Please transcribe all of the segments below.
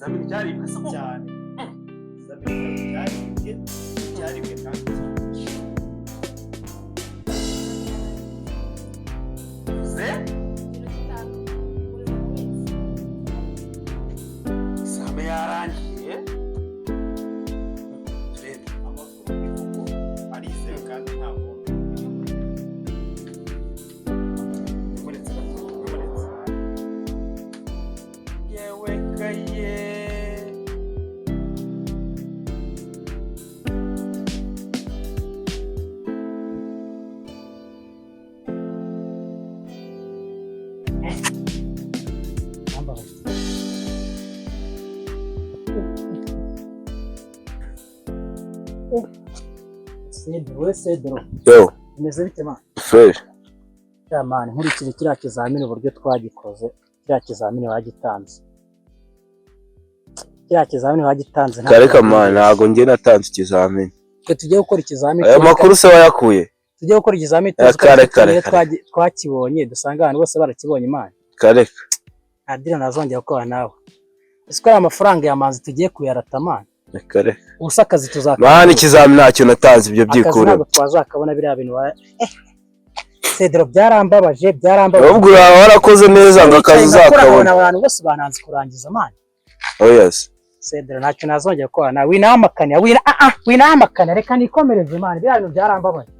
ikizamini cyaribwe se koko cyane ikizamini cyaribwe kandi ze examen yarangiye turebe amakuru y'uko arizewe kandi nta vumbi nimuretse yewe kaye Cedro. Yo, Imeze bite man? fresh. Ya man, nkurikije kiriya kizamini uburyo twagikoze, kiriya kizamini wagitanze. Kiriya kizamini wagitanze nta. Kareka man, ntago njye natanze ikizamini. Twe tugiye gukora ikizamini. Aya makuru se wayakuye? Tugiye gukora ikizamini twakibonye, dusanga abantu bose barakibonye man. Kareka. Adira nazongera gukora nawe. Ese ko amafaranga yamanze tugiye kuyarata man. Kareka. Ubusa akazi tuzakora. Man, ikizamini ntacyo natanze ibyo byikure. Ntabwo twazakabona biriya bintu Cedro byarambabaje. Ubwo warakoze neza ngo akazi uzakabona. Abantu bose bananze kurangiza man. Oh yes. Cedro ntacyo nazongera gukora nawe. Winamakanya reka nikomereze man. Biriya bintu byarambabaje.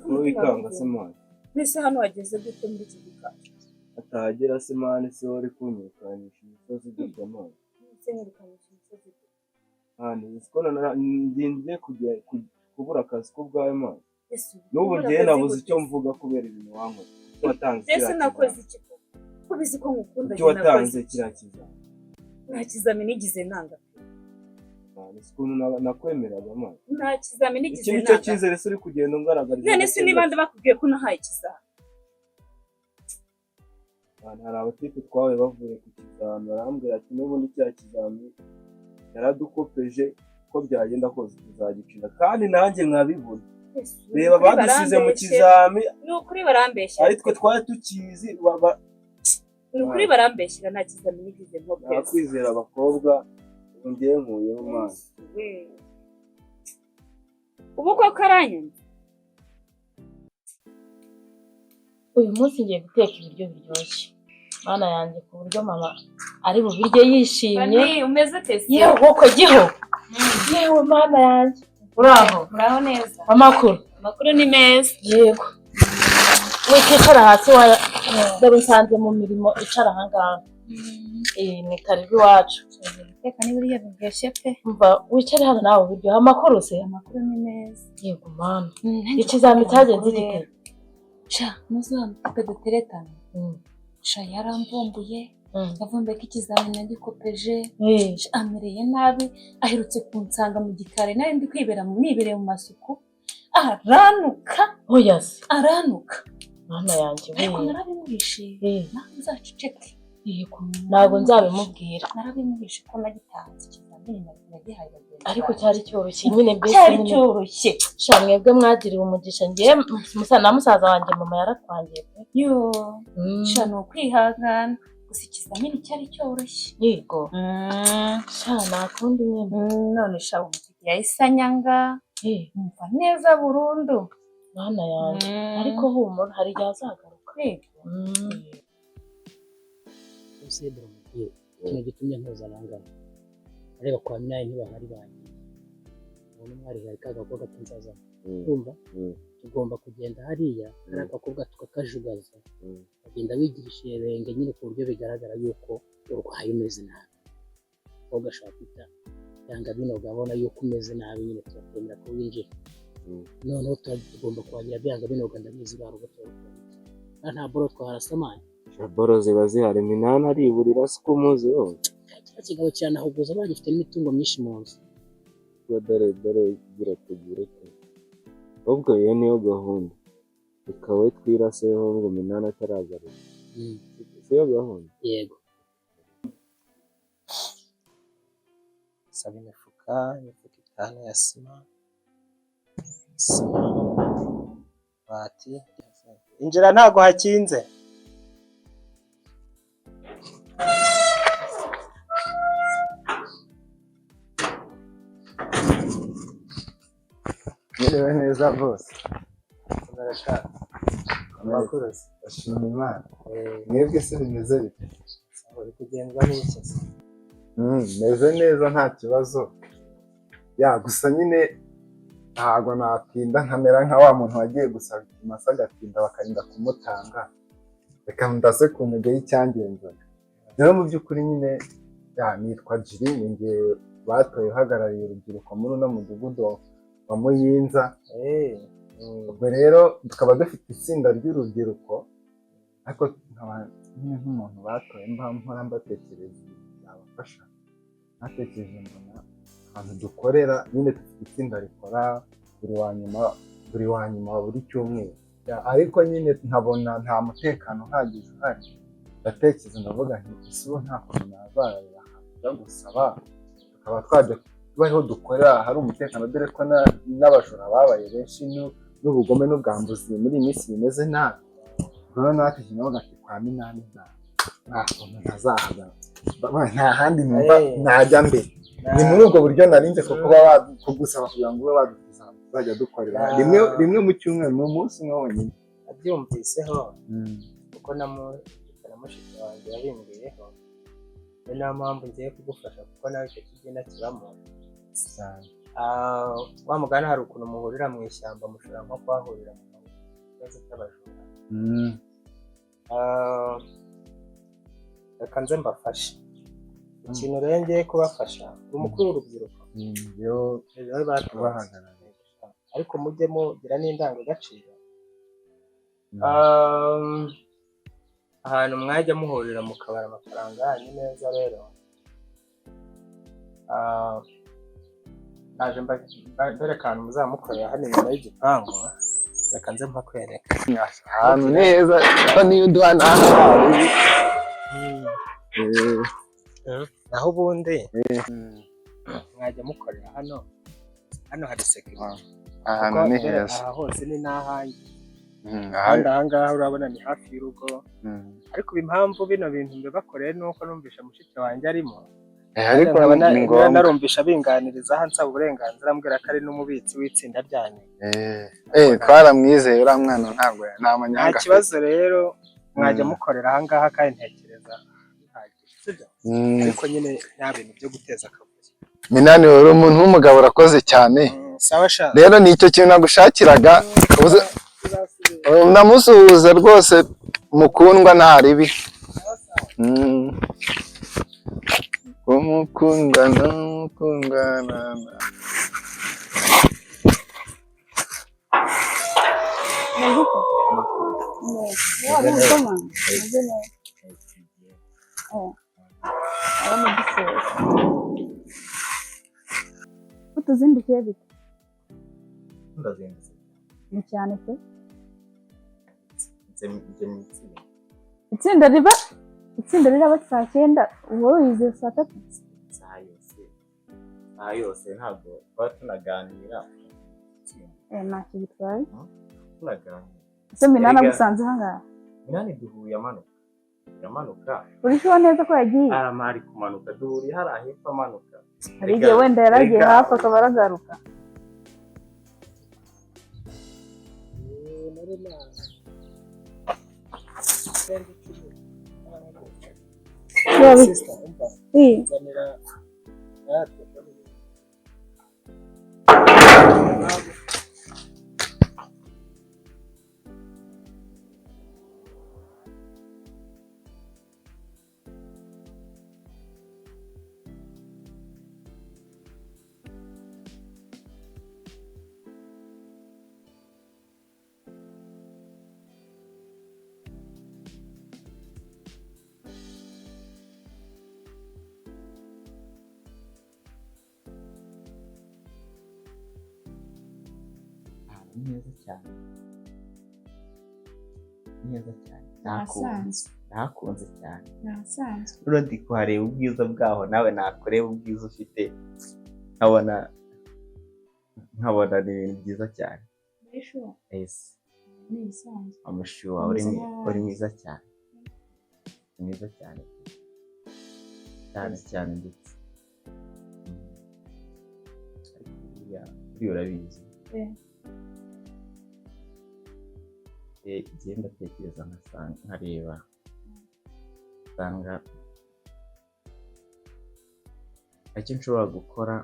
Wikanga se man. Mbese hano wageze gute muri iki gikari? Atahagera se man, se wari kunyukanisha imisozi dukwa man. Mbese nirukanyisha imisozi dukwa. Hano sikona ndinze kujya kubura akazi ko bwawe man. N'ubu ngiye nabuze icyo mvuga kubera ibintu wankoze. Watanze. Mbese nakoze iki? Ko bizi ko ngukunda cyane. Watanze kirakiza. Nta kizamini nigize nanga. Sikuna nakwemeraga man. Nta kizamini nigize nanga. Icyo cyizere se uri kugenda ungaragariza. None se niba ndabakubwiye ko nahaye ikizamini. Hari abatipe twawe bavuye ku kizamini barambwira ati n'ubundi cya kizamini yaradukopeje ko byagenda kose tuzagicira kandi nanjye nkabibona. Reba badusize mu kizamini. Ni ukuri barambeshya. Ari twe twari tukizi ni ukuri barambeshya nta kizamini nigize nko pese. Nakwizera abakobwa ngiye nkuyeho man. Ubu ko karanyuma. Uyu munsi ngiye guteka ibiryo biryoshye. Mana yanjye ku buryo mama ari bubirye yishimye. Ni umeze tese. Yewe koko giho. Yewe mana yanjye. Uraho neza. Amakuru ni meza. Yego. Wikicara hasi dore nsanze mu mirimo icara ahangaha. Ni karibu iwacu. Teka ni buriya biryoshye pe. Umva wicare hano nawe biryoha. Amakuru se? Amakuru ni meza. Yego mana. Ikizamini cyagenze gite? Sha muzamutse duteretana. Sha yarambumbuye. Yavumbuye ko ikizamini nagikopeje. Amereye nabi. Aherutse kunsanga mu gikari nari ndi kwibera mu masuku. Aranuka. Oyase. Aranuka. Mana yanjye we. Ariko narabimuhishe. Naho uzaceceke. Yego. Ntabwo nzabimubwira. Narabimuhishe ko nagitanze ikizamini nagihaye bagenda. Ariko cyari cyoroshye nyine mbese cyari cyoroshye. Sha mwebwe mwagiriwe umugisha ngiye musaza wanjye mama yaratwangiye pe. Yo. Sha no kwihangana. Gusa ikizamini cyari cyoroshye. Yego. Sha nakundi nyine. None sha umufite yahise umva neza burundu. Mana yanjye. Ariko humura hari igihe azagaruka. Yego. Cedro mugiye. Kino gitumye mpuzananga. Areba kwa Minayi ntibahari banyu. Ubu mwari hari kagakobwa kinzaza. Kumva? Tugomba kugenda hariya ari agakobwa tukakajugaza. Agenda wigirisha irenge nyine ku buryo bigaragara yuko urwaye umeze nabi. Koga shapita yanga bino gabona yuko umeze nabi nyine turakemera ko winjira. Noneho tugomba kwagira byanga bino ganda bizi barugoto. Nta boro twarasamanye. Boro ziba zihari Minani ariburira se ko muzi yo. Kigabo cyane ahuguza bagifite n'imitungo myinshi mu nzu. Dore gira kugira ko. Ubwo niyo gahunda. Ikawe twiraseho ngo Minani ataragaruka. siyo gahunda. yego saba imifuka 5 ya sima bati injira ntago hakinze. Mwiriwe neza rwose. Barashaka amakuru se. Ashima Imana. Mwebwe se bimeze bite? uri kugendwa n'iki se? Meze neza nta kibazo. Ya gusa nyine ntago natinda nkamera nka wa muntu wagiye gusaba ikimasa agatinda bakarinda kumutanga. Reka ndase ku ntego y'icyangenzaga. Rero mu by'ukuri nyine nitwa Jiri, ninjye batoye uhagarariye urubyiruko muri uno mudugudu wa Muyinza. Ubwo rero tukaba dufite itsinda ry'urubyiruko, ariko nkaba nyine nk'umuntu batoye mpora mbatekereza yabafasha. Natekereje mbona ahantu dukorera nyine dufite itsinda rikora buri wa nyuma wa buri cyumweru, ariko nyine nkabona nta mutekano uhagije uhari. Ndatekereza ndavuga nti ese ubu nta kuntu nazararira ahantu tujya gusaba tukaba twajya bariho dukorera hari umutekano, dore ko n'abajura babaye benshi n'ubugome n'ubwambuzi muri iyi minsi bimeze nabi. Rero natekereje ndavuga ati kwa Minani nta kuntu ntazahagana, nta handi numva najya mbere. Ni muri ubwo buryo narinze kuba kugusaba kugira ngo ube wadukiza tuzajya dukorera rimwe mu cyumweru, ni umunsi umwe wonyine. Abyumviseho kuko na mushiki wanjye yabimbwiyeho, ni nayo mpamvu ngiye kugufasha kuko nawe icyo kigenda kibamo. Wa mugani hari ukuntu muhurira mu ishyamba, mushobora nko kuhahurira mu kibazo cy'abajura. Reka nze mbafashe ikintu rero ngiye kubafasha. Umukuru w'urubyiruko rero batubahagarariye, ariko mujye mugira n'indangagaciro. Ahantu mwajya muhurira mukabara amafaranga yanyu neza. Rero naje mbereka ahantu muzamukorera hano inyuma y'igipangu. Reka nze mpakwereka ahantu neza niyo uduha n'ahantu naho ubundi mwajya mukorera hano hari sekirite. ahantu ni heza. Aha hose ni n'ahanjye, kandi aha ngaha urabona ni hafi y'urugo. Ariko impamvu bino bintu mbibakoreye ni uko numvisha mushiki wanjye arimo, ariko ni ngombwa narumvisha binganiriza aha nsaba uburenganzira, ambwira ko ari n'umubitsi w'itsinda ryanyu. twaramwizeye uriya mwana ntabwo namanyanga. Nta kibazo rero mwajya mukorera aha ngaha, kandi ntekereza bihagije, sibyo? Ariko nyine nta bintu byo guteza akavuyo. Minani uri umuntu w'umugabo urakoze cyane. Sawa sha. Rero ni icyo kintu nagushakiraga, ndamusuhuza rwose mukundwa ntaribi. Umukundana utuzindukiye bite? Ndazindutse Ni cyane pe. itsinda Itsinda riraba saa 9, wowe wize saa 3. saa yose ntabwo twaba tunaganira. Ntacyo bitwaye. Tunaganira. Ese Minani agusanze ahangaha? Minani duhuye amanuka. Uri sure neza ko yagiye? Aramari kumanuka, duhuriye hari ahepfo amanuka. Hari igihe wenda yaragiye hafi akaba aragaruka. Ni heza cyane nahakunze cyane nasanzwe rero ndi kuhareba ubwiza bwaho nawe nakureba ubwiza ufite nkabona ni ibintu byiza cyane amushuwa uri mwiza cyane mwiza cyane cyane ndetse urabizi igihe ndatekereza nkareba nsanga icyo nshobora gukora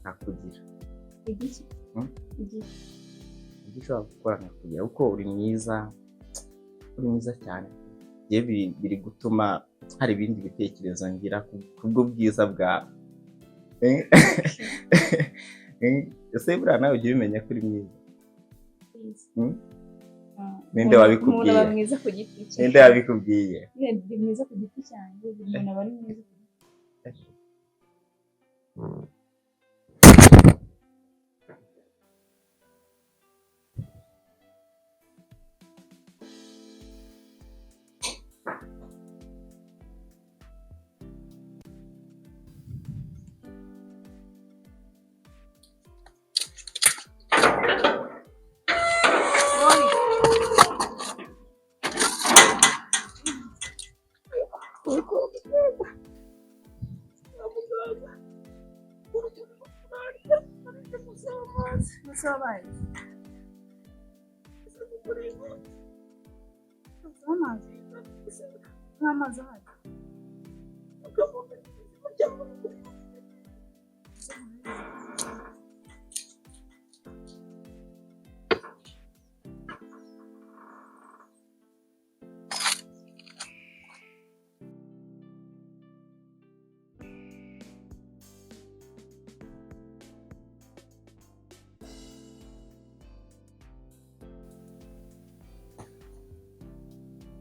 nkakugira icyo ushobora gukora nkakugira kuko uri mwiza cyane biri gutuma hari ibindi bitekerezo ngira kubw'ubwiza bwawe ese buriya nawe ujya ubimenya ko uri mwiza ninde wabikubwiye ninde wabikubwiye ndi mwiza ku giti cyanjye umuntu aba ari mwiza ku giti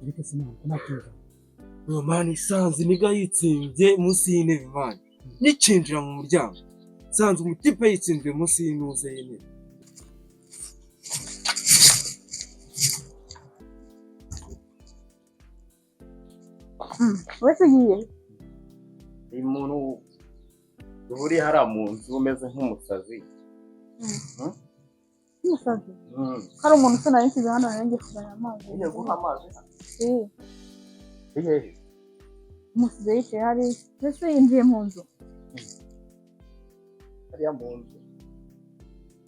ariko sinabwo nakiza mani sanze niga yitsimbye munsi y'intebe mani nicinjira mu muryango sanze umutipe yitsimbiye munsi y'intuze y'intebe wese ugiye uyu muntu uhuriye hariya mu nzu umeze nk'umusazi umusazi hari umuntu usa nawe nsize hano nanjye kuzana amazi ugiye guha amazi umusize yicaye hari mbese yinjiye mu nzu hariya mu nzu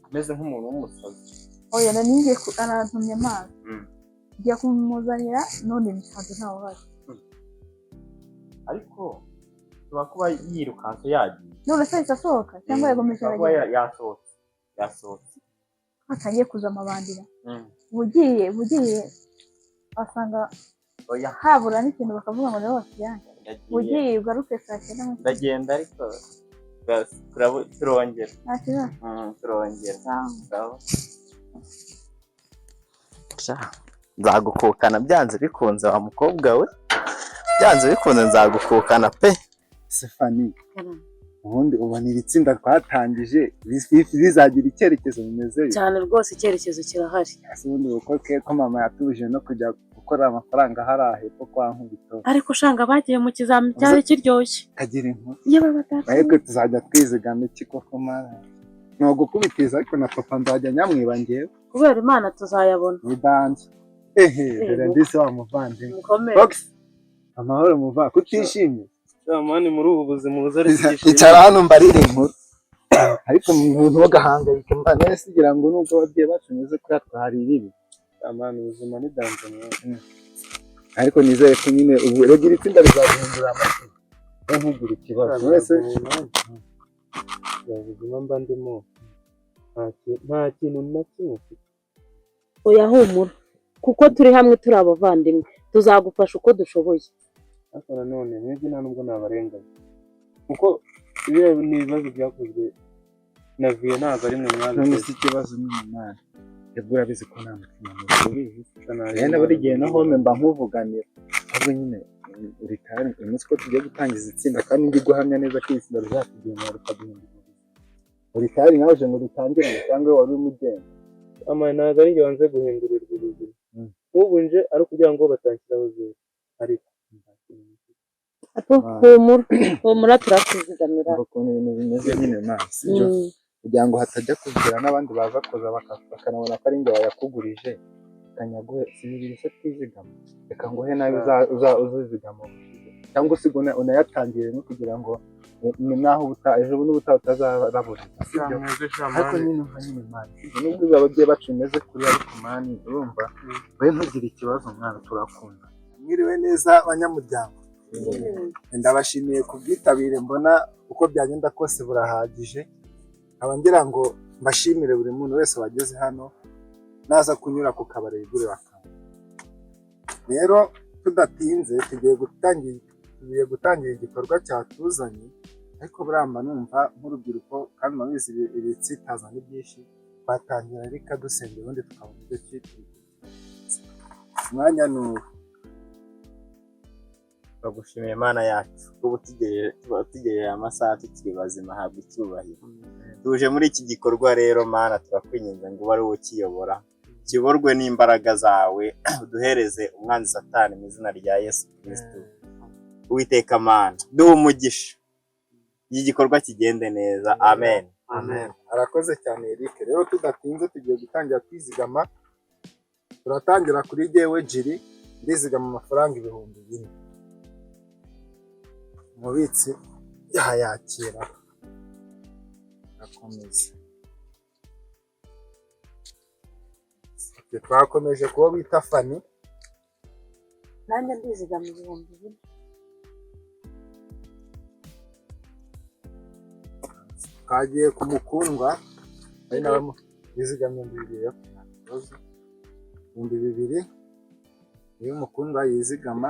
ameze nk'umuntu w'umusazi oya naningiye arantumye amazi ngiye kumuzanira none nsanze ntawe uhari ariko ushobora kuba yirukanse yagiye none se ahise asohoka cyangwa yagomeje aragenda yasohotse hatangiye kuza amabandira bugiye wasanga habura n'ikintu bakavuga ngo nibo bakijyanye bugiye ugaruke saa cyenda ndagenda ariko turongera nta kibazo turongera nzagukukana byanze bikunze wa mukobwa we byanze bikunze nzagukukana pe Sefani ubundi ubona iri tsinda twatangije rizagira icyerekezo bimeze cyane rwose icyerekezo kirahari ubundi uko mama yatubuje no kujya gukora amafaranga hariya hepfo kwa Nkubito ariko ushanga bagiye mu kizami cyari kiryoshye kagira inkuru yewe batatu ariko tuzajya twizigama iki koko mara no gukubitiza ariko na papa nzajya nyamwiba ngewe kubera Imana tuzayabona bidanze dore ndise wa muvandimwe amahoro muva kutishimye mani muri ubu buzima buzari icara hano mbarire inkuru ariko umuntu wagahangayika mbana sigira ngo nubwo ababyeyi bacu neze ko yatwahari ibibi mani ubuzima ni danze ariko nizeye ko nyine ubu regira itsinda rizahindura amatwi ntugire ikibazo wese ubuzima mba ndimo nta kintu na kimwe oya humura kuko turi hamwe turi abavandimwe tuzagufasha uko dushoboye ariko nanone mwebwe nta nubwo nabarenganya kuko ibyo ni ibibazo byakozwe na viye ntabwo ari mwe mwabikoze ikibazo n'umwana yabwo urabizi ko nta mutima mubizi rero buri gihe na home mba nkuvuganira ahubwo nyine uritari umunsi ko tugiye gutangiza itsinda kandi ndi guhamya neza ko itsinda rizatugenda rukaduhindura uritari nawe je ngo dutangire cyangwa wari umugenda ntabwo ari njye wanze guhindurirwa ubuzima nk'ubu nje ari kugira ngo batanshyiraho zeru ariko humura turakuzigamira ukuntu ibintu bimeze nyine nawe sibyo kugira ngo hatajya kugira n'abandi baza kuza bakanabona ko ari njye wayakugurije kanyaguhe si bibiri se twizigama reka nguhe nawe uzizigama cyangwa se unayatangiye no kugira ngo ni naho ejo n'ubutaha utazarabura ariko nyine mani nubwo ababyeyi bacu bimeze kuri ariko mani urumva we ntugire ikibazo mwana turakunda mwiriwe neza abanyamuryango ndabashimiye ku bwitabire mbona uko byagenda kose burahagije nkaba ngira ngo mbashimire buri muntu wese wageze hano naza kunyura ku kabari yigure bakanga rero tudatinze tugiye gutangira igikorwa cyatuzanye ariko buramba numva nk'urubyiruko kandi mubizi ibitsitaza ni byinshi twatangira reka dusenge ubundi tukabona ibyo cyitwa umwanya n'uwo turagushimiye Imana yacu kuba tugejeje amasaha tukiri bazima habwa icyubahiro tuje muri iki gikorwa rero Mana turakwinginze ngo ube ari wowe ukiyobora kiyoborwe n'imbaraga zawe uduhereze umwanzi Satani mu izina rya Yesu Kristo Uwiteka Mana duhe umugisha iki gikorwa kigende neza amen arakoze cyane Eric rero tudatinze tugiye gutangira kwizigama turatangira kuri jyewe Jiri ndizigama amafaranga 4,000 umubitsi yayakira akomeza twakomeje kuba bita Fani nanjye ndizigama 2,000 kagiye kumukundwa ari nawe yizigamye 2,000 iyo umukundwa yizigama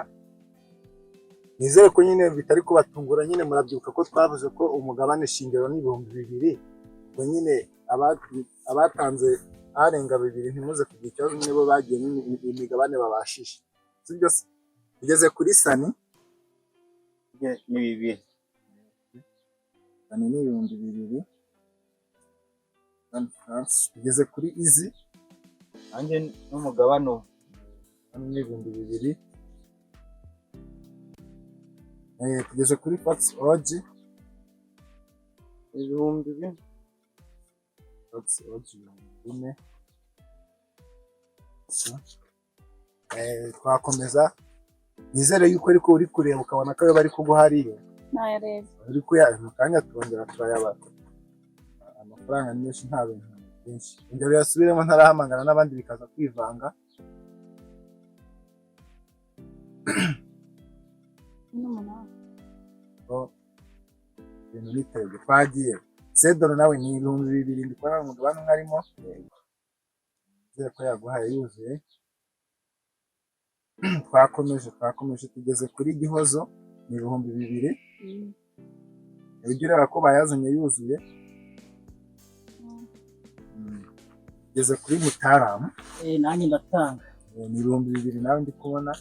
nizere ko nyine bitari kubatungura nyine murabyibuka ko twavuze ko umugabane shingiro ni 2,000 ngo nyine abatanze arenga 2 ntimuze kugira ikibazo nibo bagiye imigabane babashisha sibyo tugeze kuri Sani ni 2,000 Sani ni 2,000 France tugeze kuri Izi nanjye n'umugabane ni 2,000 tugeze kuri Fax Oji 2,000 Fax Oji 4 twakomeza nizere yuko ariko uri kureba ukabona ko ayo bari kuguha ariyo nayareba uri kuya mu kanya turongera turayabara amafaranga ni menshi nta bintu byinshi ingero yasubiremo ntarahamagara n'abandi bikaza kwivanga ibintu bitege twagiye Sedoro nawe ni 2,000 ndikora umugabane nkarimo nzere ko yaguhaye yuzuye twakomeje tugeze kuri Gihozo ni 2,000 ureba ko bayazanye yuzuye tugeze kuri Mutaramu nanjye ndatanga ni 2,000 nawe ndi kubona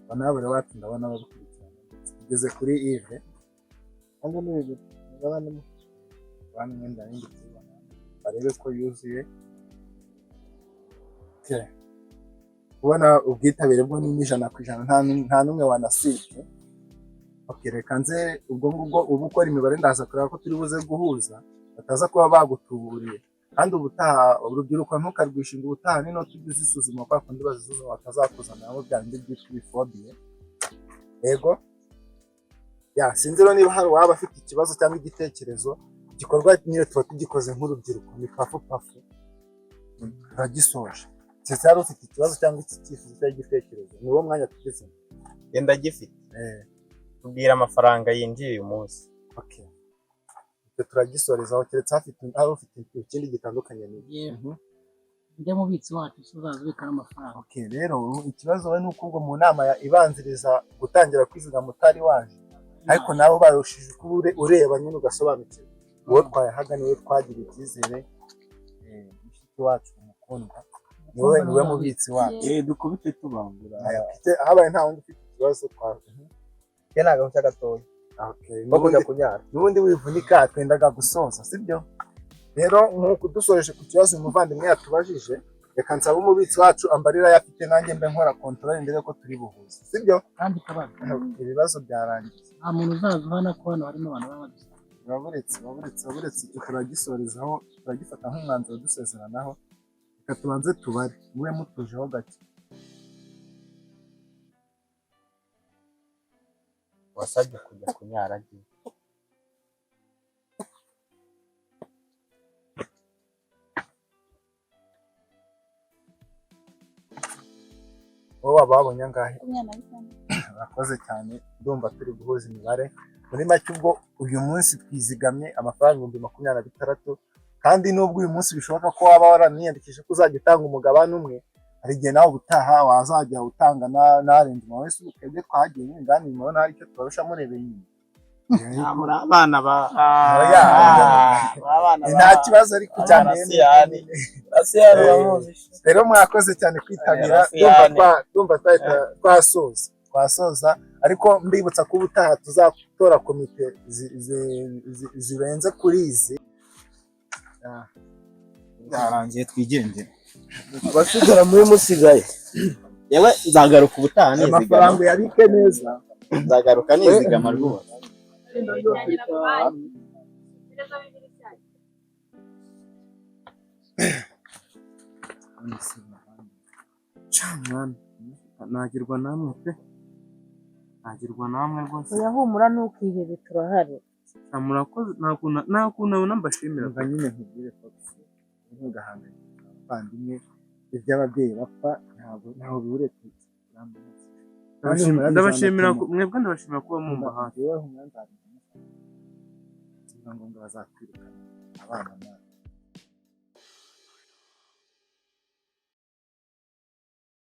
banabure wacu ndabona bagukurikirana tugeze kuri Yves kandi n'ibyo mugabane mwenda n'indi kubona barebe ko yuzuye kubona ubwitabire bwo ni 100% nta numwe wanasibye reka nze ubwo ngubwo ubu ukora imibare ndaza kureba ko turi buze guhuza bataza kuba bagutuburiye kandi ubutaha urubyiruko ntukarwishinga ubutaha nino tugize isuzuma kwa kundi bazisuzuma batazakuzana nabo bya bindi byitwa ibifobiye yego sinzi rero niba hari waba afite ikibazo cyangwa igitekerezo igikorwa niyo tuba tugikoze nk'urubyiruko ni pafu turagisoje ndetse hari ufite ikibazo cyangwa icyifuzo cyangwa igitekerezo ni wo mwanya tugezemo genda gifite tubwira amafaranga yinjiye uyu munsi turagisorezaho keretse hari ufite ikindi gitandukanye njya mubitsi wacu uzaza ubika n'amafaranga rero ikibazo we ni uko ubwo mu nama ibanziriza gutangira kwizigama utari waje ariko nabo barushije kuba ureba nyine ugasobanukirwa uwo twayahaga niwe twagira icyizere mushiki wacu umukundwa niwe mubitsi wacu dukubite tubangura habaye nta wundi ufite ikibazo ke nagahushya gatoya bakunda kunyara n'ubundi wivunika twendaga gusoza sibyo rero nk'uko dusoreje ku kibazo umuvandimwe yatubajije, reka nsaba umubitsi wacu ambarira ayafite nanjye mbe nkora control mbere ko turi buhuze, sibyo? kandi kabaza Ibibazo byarangiye. nta muntu uzaza uhana ko hano harimo abantu baba badusaba. Baburetse turagisorezaho, turagifata nk'umwanzuro dusezeranaho, reka tubanze tubare mube mutujeho gake. wasabye kujya kunyara agiye. Wowe wababonye angahe? 25. Urakoze cyane, ndumva turi guhuza imibare. Muri make ubwo uyu munsi twizigamye amafaranga 26,000, kandi nubwo uyu munsi bishoboka ko waba waraniyandikishije ko uzajya utanga umugabane umwe, hari igihe nawe ubutaha wazajya utanga n'arenze mu wese ubukebwe twagiye n'ingani nyuma hari icyo tubarusha murebeye inyuma. Muri abana Nta kibazo ariko cyane. Rero mwakoze cyane kwitabira, ndumva twasoza, ariko mbibutsa ko ubutaha tuzatora komite zirenze kuri izi. Byarangiye twigendera. abasigara muri musigaye. yewe nzagaruka ubutaha nizigama. Amafaranga yabike neza. Nzagaruka nizigama rwose. Nagirwa namwe pe, nagirwa namwe rwose. uyahumura ntukihebe turahari. Murakoze, nta kuntu abona mbashimira. Umva nyine nkubwire ko ntugahangayike abavandimwe, iby'ababyeyi bapfa ntaho bihuriye. Ndabashimira mwebwe, ndabashimira kuba mumba hafi. Yewe umwanzuro ngo bazakwirukana abana.